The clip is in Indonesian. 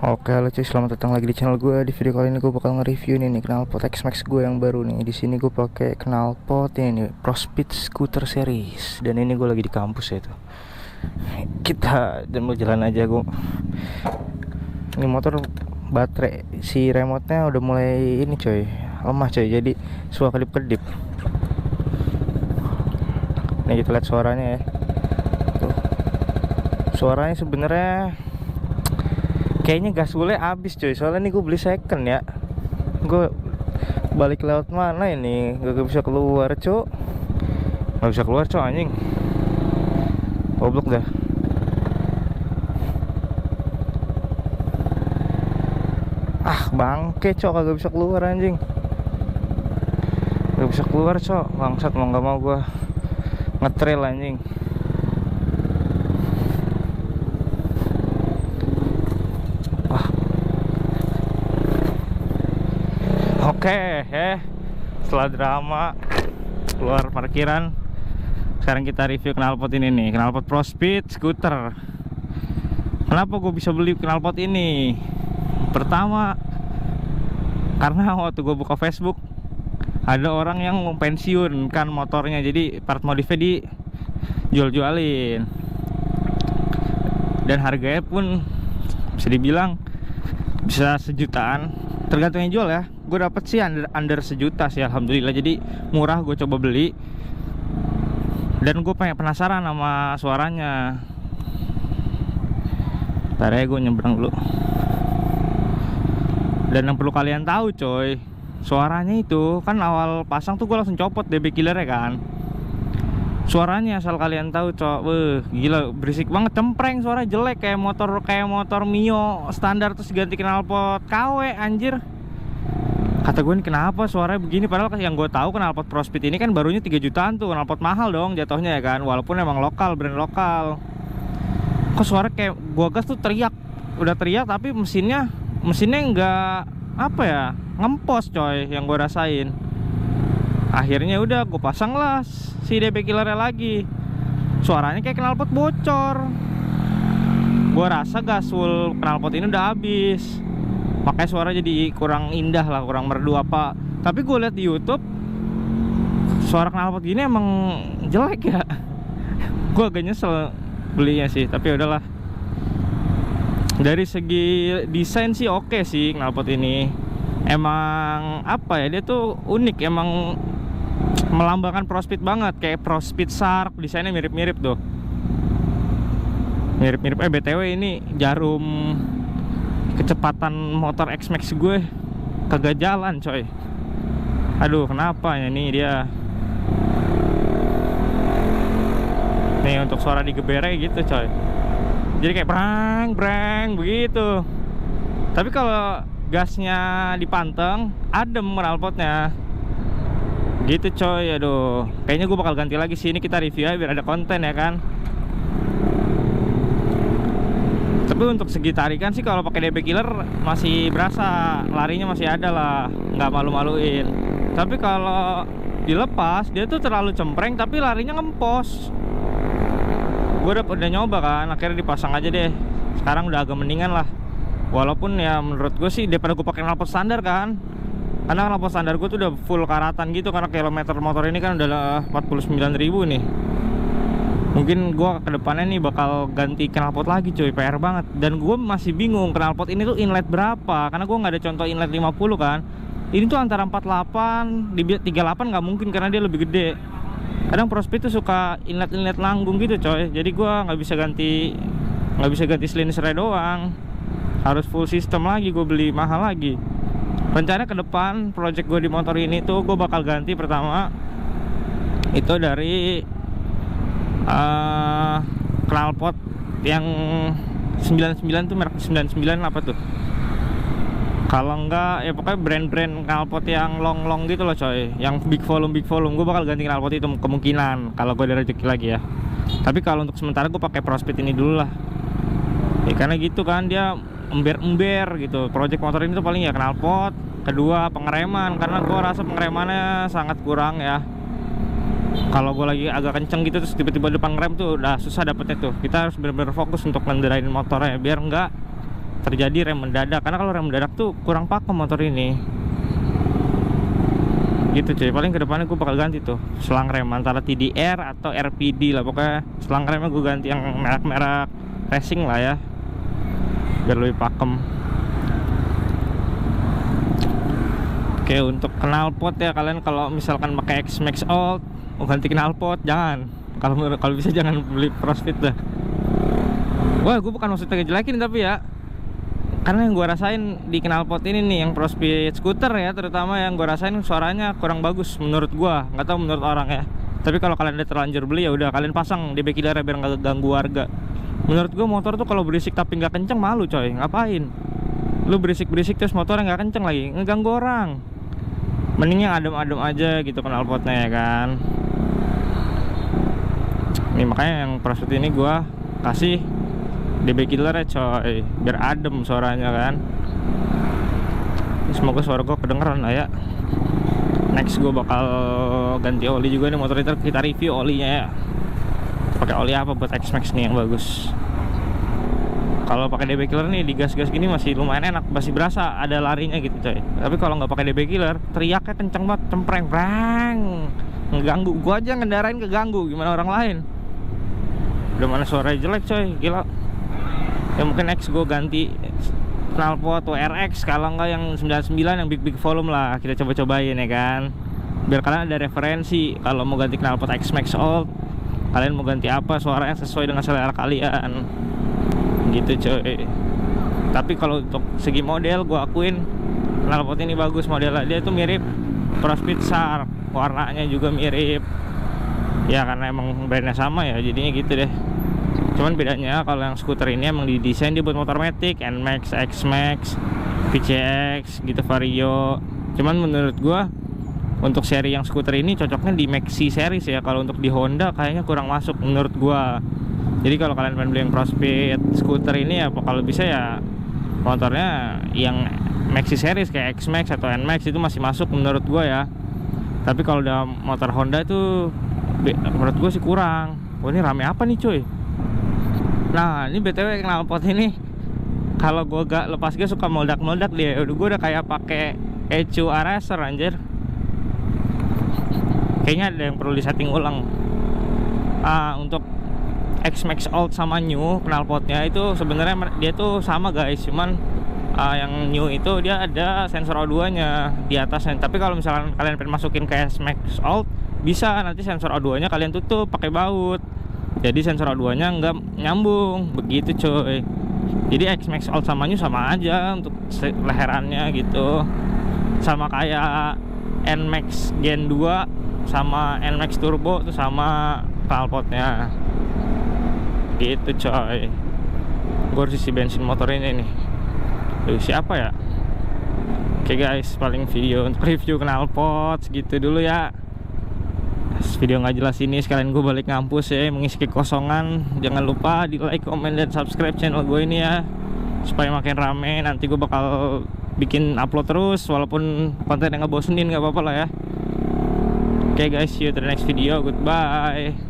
Oke, halo cuy, selamat datang lagi di channel gue. Di video kali ini gue bakal nge-review nih knalpot X-Max gue yang baru nih. Di sini gue pakai knalpot ini nih, ProSpeed Scooter Series. Dan ini gue lagi di kampus ya itu. Kita dan mau jalan aja gue. Ini motor baterai si remote-nya udah mulai ini coy, lemah coy. Jadi suka kedip-kedip. Nih kita lihat suaranya ya. Tuh. Suaranya sebenarnya kayaknya gaspolnya habis coy, soalnya nih gue beli second ya. Gue balik lewat mana ini, gak bisa keluar cok. Gak bisa keluar cok, anjing. Goblok dah. Ah bangke cok, gak bisa keluar anjing. Gak bisa keluar cok, bangsat. Mau gak mau gue ngetrail anjing. Oke, setelah drama keluar parkiran, sekarang kita review knalpot ini nih, knalpot ProSpeed Scooter. Kenapa gue bisa beli knalpot ini? Pertama, karena waktu gue buka Facebook ada orang yang mau pensiun kan motornya, jadi part modifnya dijual-jualin. Dan harganya pun bisa dibilang bisa sejutaan, tergantung yang jual ya. Gue dapet sih under sejuta sih, alhamdulillah. Jadi murah, gue coba beli. Dan gue penasaran sama suaranya. Ntar ya gue nyebrang dulu. Dan yang perlu kalian tahu coy, suaranya itu kan awal pasang tuh gue langsung copot DB killer ya kan. Suaranya asal kalian tahu coy, gila berisik banget, cempreng, suara jelek kayak motor Mio standar terus ganti knalpot KW anjir. Kata gue ini kenapa suaranya begini, padahal yang gue tahu knalpot ProSpeed ini kan barunya 3 jutaan tuh, knalpot mahal dong jatuhnya ya kan, walaupun emang lokal, brand lokal. Kok suara kayak gue gas tuh teriak, udah teriak tapi mesinnya nggak apa ya, ngempos coy yang gue rasain. Akhirnya udah gue pasang lah si DB killernya lagi, suaranya kayak knalpot bocor. Gue rasa gasul knalpot ini udah habis, makanya suara jadi kurang indah lah, kurang merdu apa. Tapi gue lihat di YouTube suara knalpot gini emang jelek ya. Gue agak nyesel belinya sih, tapi udahlah. Dari segi desain sih oke sih knalpot ini. Emang apa ya, dia tuh unik, emang melambangkan ProSpeed banget, kayak ProSpeed Shark, desainnya mirip-mirip tuh. Mirip-mirip. BTW ini jarum kecepatan motor X-Max gue kagak jalan coy. Aduh kenapa ya, nih dia nih untuk suara digebernya gitu coy, jadi kayak brang begitu. Tapi kalau gasnya dipanteng adem knalpotnya gitu coy. Aduh kayaknya gue bakal ganti lagi sih, ini kita review aja biar ada konten ya kan. Tapi untuk segi tarikan sih kalau pakai DB killer masih berasa, larinya masih ada lah, nggak malu-maluin. Tapi kalau dilepas dia tuh terlalu cempreng tapi larinya ngempos. Gue udah nyoba kan, akhirnya dipasang aja deh. Sekarang udah agak mendingan lah. Walaupun ya menurut gue sih daripada gue pakai knalpot standar kan, karena knalpot standar gue tuh udah full karatan gitu, karena kilometer motor ini kan udah 49.000 nih. Mungkin gue kedepannya nih bakal ganti knalpot lagi cuy, PR banget. Dan gue masih bingung knalpot ini tuh inlet berapa, karena gue nggak ada contoh inlet 50 kan. Ini tuh antara 48, di 38 nggak mungkin karena dia lebih gede. Kadang ProSpeed tuh suka inlet nanggung gitu coy. Jadi gue nggak bisa ganti silinsernya doang, harus full system lagi, gue beli mahal lagi. Rencana ke depan project gue di motor ini tuh gue bakal ganti pertama itu dari knalpot yang 99 tuh, merek 99 apa tuh, kalau enggak ya pokoknya brand-brand knalpot yang long gitu loh coy, yang big volume gue bakal ganti knalpot itu kemungkinan kalau gue ada rezeki lagi ya. Tapi kalau untuk sementara gue pakai ProSpeed ini dulu lah ya, karena gitu kan dia ember gitu. Project motor ini tuh paling ya knalpot, kedua pengereman, karena gue rasa pengeremannya sangat kurang ya. Kalau gue lagi agak kenceng gitu terus tiba-tiba depan rem tuh udah susah dapetnya tuh. Kita harus benar-benar fokus untuk ngendarain motornya biar enggak terjadi rem mendadak. Karena kalau rem mendadak tuh kurang pakem motor ini. Gitu cuy, paling kedepannya gue bakal ganti tuh selang rem antara TDR atau RPD lah. Pokoknya selang remnya gue ganti yang merek-merek racing lah ya, biar lebih pakem. Oke, untuk knalpot ya, kalian kalau misalkan pakai X-Max Old mau ganti knalpot jangan. Kalau bisa jangan beli Prospeed dah. Wah, gue bukan maksudnya ngejelekin tapi ya, karena yang gue rasain di knalpot ini nih, yang Prospeed scooter ya terutama, yang gue rasain suaranya kurang bagus menurut gue. Nggak tahu menurut orang ya, tapi kalau kalian udah terlanjur beli ya udah kalian pasang DB killer biar nggak ganggu warga. Menurut gue motor tuh kalau berisik tapi nggak kenceng malu coy. Ngapain lu berisik-berisik terus motornya nggak kenceng lagi, ngeganggu orang. Mending yang adem-adem aja gitu knalpotnya ya kan. Nih makanya yang Prospeed ini gue kasih DB killer ya coy, biar adem suaranya kan. Semoga suara gue kedengeran lah ya. Next gue bakal ganti oli juga nih motor itu, kita review olinya ya. Pakai oli apa buat X-Max nih yang bagus. Kalau pakai DB killer nih di gas-gas gini masih lumayan enak, masih berasa ada larinya gitu coy. Tapi kalau nggak pakai DB killer, teriaknya kenceng banget, cempreng, brang, ngeganggu. Gua aja ngendarain keganggu, gimana orang lain? Udah mana suaranya jelek coy, gila. Ya mungkin X gue ganti knalpot WRX, kalau nggak yang 99 yang big volume lah, kita coba-cobain ya kan. Biar kalian ada referensi kalau mau ganti knalpot X-Max Old, kalian mau ganti apa, suaranya sesuai dengan selera kalian gitu coy. Tapi kalau untuk segi model gue akuin knalpot ini bagus modelnya. Dia tuh mirip Prospeed SAR, warnanya juga mirip ya, karena emang brandnya sama ya jadinya gitu deh. Cuman bedanya kalau yang skuter ini emang didesain dia buat motor matic, NMAX, X-Max, PCX gitu, Vario. Cuman menurut gue untuk seri yang skuter ini cocoknya di Maxi series ya. Kalau untuk di Honda kayaknya kurang masuk menurut gue. Jadi kalau kalian pengen beli yang Prospeed scooter ini ya, kalau bisa ya motornya yang Maxi series kayak X-Max atau NMAX itu masih masuk menurut gue ya. Tapi kalau udah motor Honda itu menurut gue sih kurang. Oh ini rame apa nih cuy? Nah ini BTW knalpot ini kalau gue gak lepas gas suka meledak-meledak dia. Gue udah kayak pakai ECU Araser anjir. Kayaknya ada yang perlu disetting ulang. Untuk X-Max Old sama New knalpotnya itu sebenarnya dia tuh sama guys, cuman yang New itu dia ada sensor O2 nya di atasnya. Tapi kalau misalkan kalian pengen masukin ke X-Max Old bisa, nanti sensor O2 nya kalian tutup pakai baut, jadi sensor O2 nya nggak nyambung begitu coy. Jadi X-Max Old sama New sama aja untuk leherannya gitu, sama kayak NMAX Gen 2 sama NMAX Turbo tuh sama knalpotnya gitu coy. Gue harus isi bensin motor ini nih. Siapa ya? Oke guys, paling video untuk review knalpot segitu dulu ya. Video nggak jelas ini sekalian gue balik ngampus ya, mengisi kekosongan. Jangan lupa di like, comment, dan subscribe channel gue ini ya, supaya makin rame. Nanti gue bakal bikin upload terus, walaupun konten yang ngebosenin nggak apa-apa lah ya. Oke guys, see you to the next video. Goodbye.